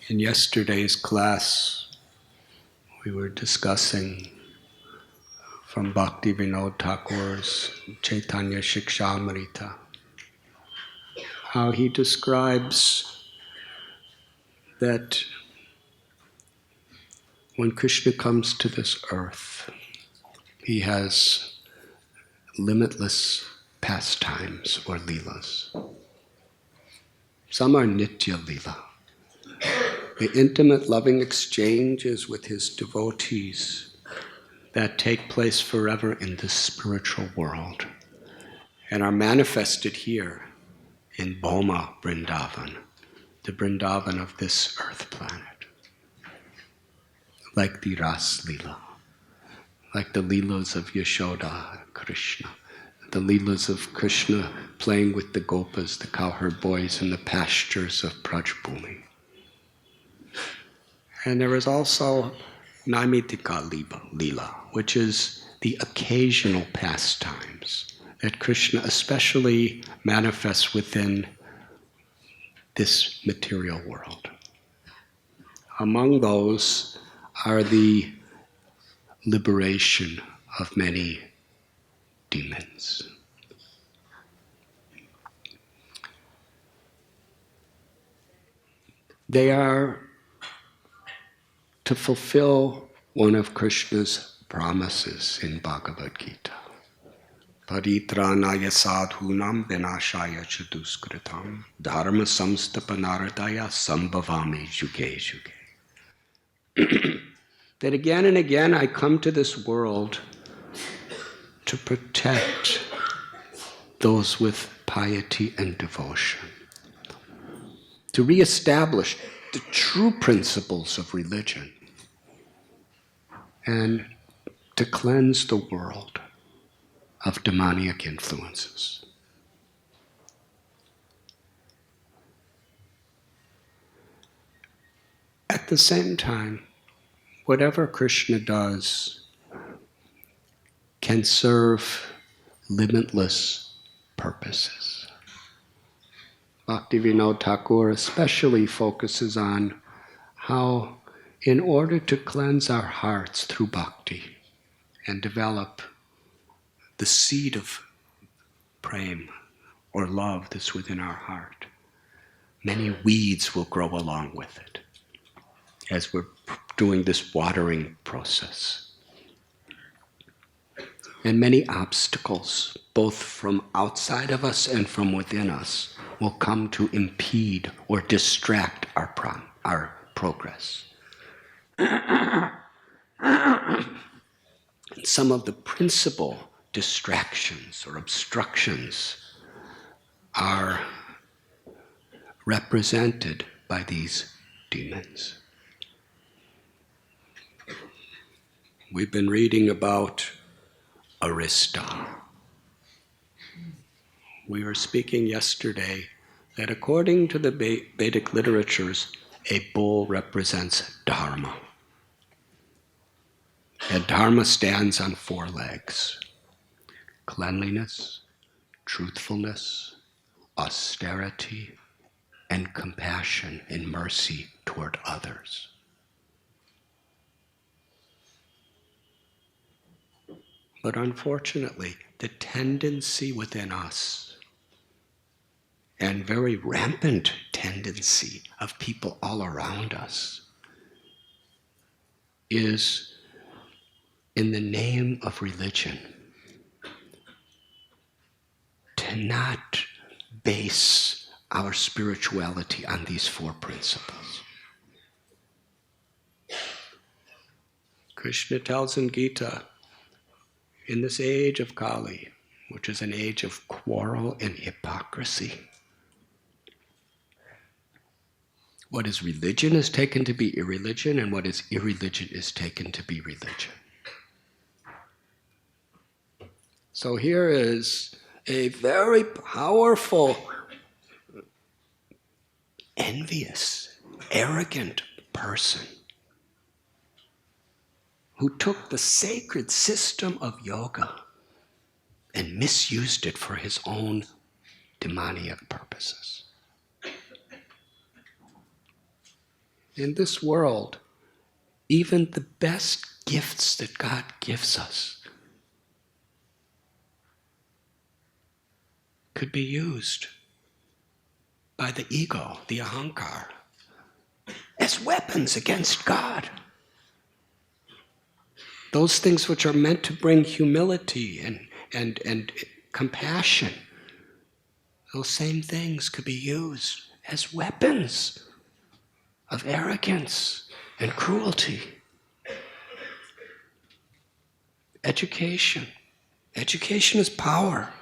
In yesterday's class, we were discussing from Bhakti Vinod Thakur's Chaitanya Shikshamrita how he describes that when Krishna comes to this earth, he has limitless pastimes or leelas. Some are nitya leela. The intimate loving exchanges with his devotees that take place forever in this spiritual world and are manifested here in Boma, Vrindavan, the Vrindavan of this earth planet, like the Ras Leela, like the Leelas of Yashoda, Krishna, the Leelas of Krishna playing with the Gopas, the cowherd boys, in the pastures of Brajbhumi. And there is also Naimitika Leela, which is the occasional pastimes that Krishna especially manifests within this material world. Among those are the liberation of many demons. They are to fulfill one of Krishna's promises in Bhagavad Gita. Paritranaya sadhunam vinashaya chaduskritam dharma samstapanardaya sambhavami juge juge. That again and again I come to this world to protect those with piety and devotion, to reestablish the true principles of religion, and to cleanse the world of demoniac influences. At the same time, whatever Krishna does can serve limitless purposes. Bhaktivinoda Thakur especially focuses on how, in order to cleanse our hearts through bhakti and develop the seed of prema or love that's within our heart, many weeds will grow along with it as we're doing this watering process. And many obstacles, both from outside of us and from within us, will come to impede or distract our progress. Some of the principal distractions or obstructions are represented by these demons. We've been reading about Arista. We were speaking yesterday that according to the Vedic literatures, a bull represents Dharma. And Dharma stands on 4 legs: cleanliness, truthfulness, austerity, and compassion and mercy toward others. But unfortunately, the tendency within us, and very rampant tendency of people all around us, is, in the name of religion, to not base our spirituality on these 4 principles. Krishna tells in Gita, in this age of Kali, which is an age of quarrel and hypocrisy, what is religion is taken to be irreligion, and what is irreligion is taken to be religion. So here is a very powerful, envious, arrogant person who took the sacred system of yoga and misused it for his own demoniac purposes. In this world, even the best gifts that God gives us could be used by the ego, the ahankar, as weapons against God. Those things which are meant to bring humility and compassion, those same things could be used as weapons of arrogance and cruelty. Education. Education is power.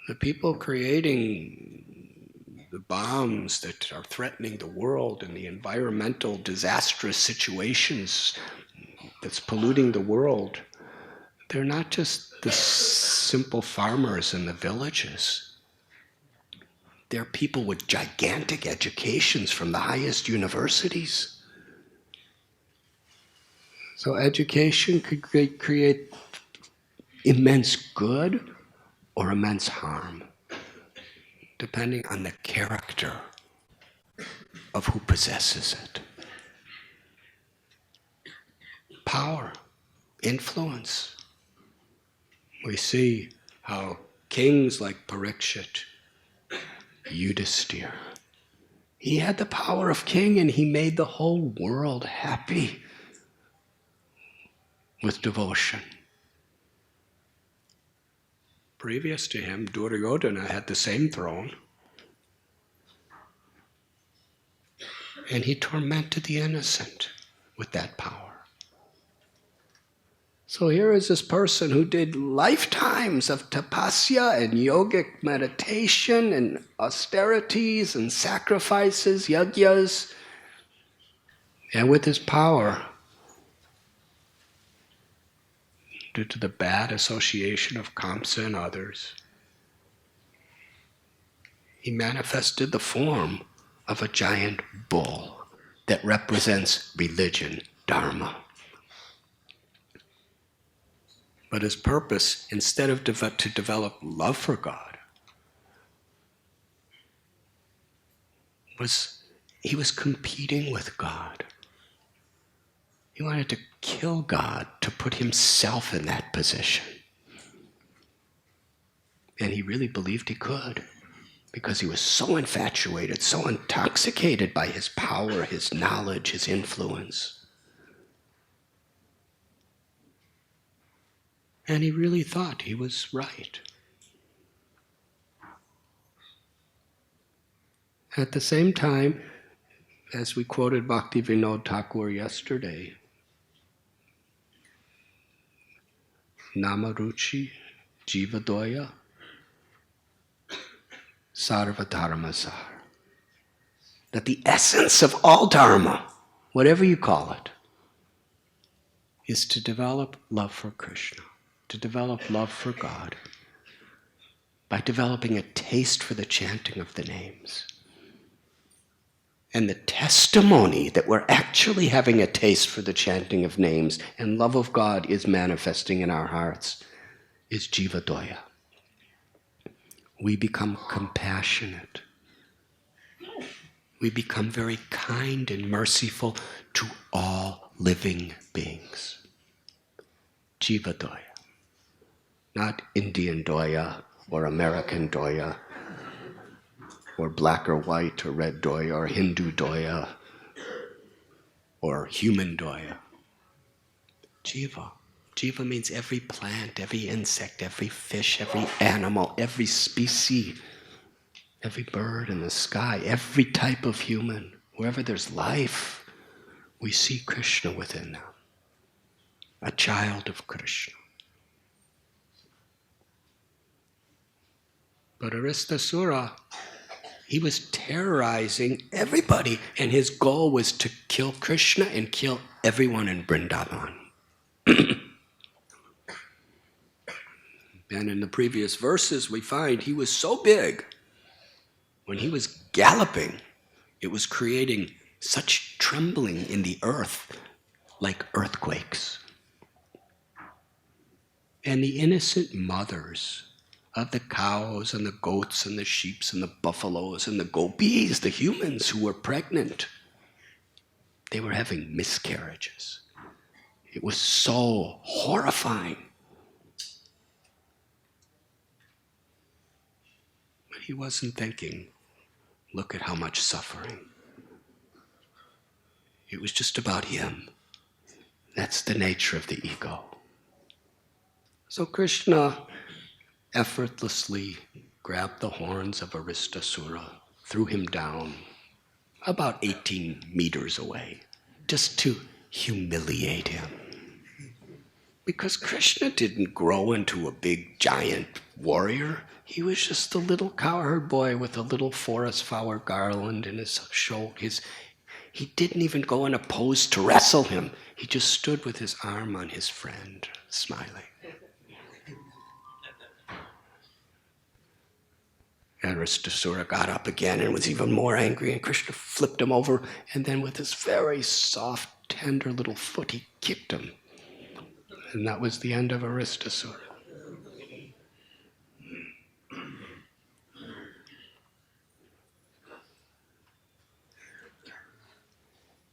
The people creating the bombs that are threatening the world and the environmental disastrous situations that's polluting the world, they're not just the simple farmers in the villages. They're people with gigantic educations from the highest universities. So education could create immense good or immense harm, depending on the character of who possesses it. Power, influence. We see how kings like Parikshit, Yudhisthira, he had the power of king and he made the whole world happy with devotion. Previous to him, Duryodhana had the same throne, and he tormented the innocent with that power. So here is this person who did lifetimes of tapasya and yogic meditation and austerities and sacrifices, yajnas, and with his power, due to the bad association of Kamsa and others, he manifested the form of a giant bull that represents religion, dharma. But his purpose, instead of to develop love for God, was he was competing with God. He wanted to kill God to put himself in that position. And he really believed he could, because he was so infatuated, so intoxicated by his power, his knowledge, his influence. And he really thought he was right. At the same time, as we quoted Bhaktivinoda Thakur yesterday, Namaruchi, Jivadoya, Sarvadharmasar. That the essence of all dharma, whatever you call it, is to develop love for Krishna, to develop love for God, by developing a taste for the chanting of the names. And the testimony that we're actually having a taste for the chanting of names and love of God is manifesting in our hearts is Jivadoya. We become compassionate. We become very kind and merciful to all living beings. Jivadoya. Not Indian doya or American doya or black or white or red doya or Hindu doya or human doya. Jiva. Jiva means every plant, every insect, every fish, every animal, every species, every bird in the sky, every type of human. Wherever there's life, we see Krishna within them. A child of Krishna. But Aristasura, he was terrorizing everybody, and his goal was to kill Krishna and kill everyone in Vrindavan. And in the previous verses we find he was so big, when he was galloping, it was creating such trembling in the earth, like earthquakes. And the innocent mothers of the cows and the goats and the sheep and the buffaloes and the gopis, the humans who were pregnant. They were having miscarriages. It was so horrifying. But he wasn't thinking, look at how much suffering. It was just about him. That's the nature of the ego. So Krishna effortlessly grabbed the horns of Aristasura, threw him down about 18 meters away, just to humiliate him. Because Krishna didn't grow into a big giant warrior. He was just a little cowherd boy with a little forest flower garland in his shoulder. He didn't even go in a pose to wrestle him. He just stood with his arm on his friend, smiling. Aristasura got up again and was even more angry, and Krishna flipped him over, and then with his very soft, tender little foot, he kicked him. And that was the end of Aristasura.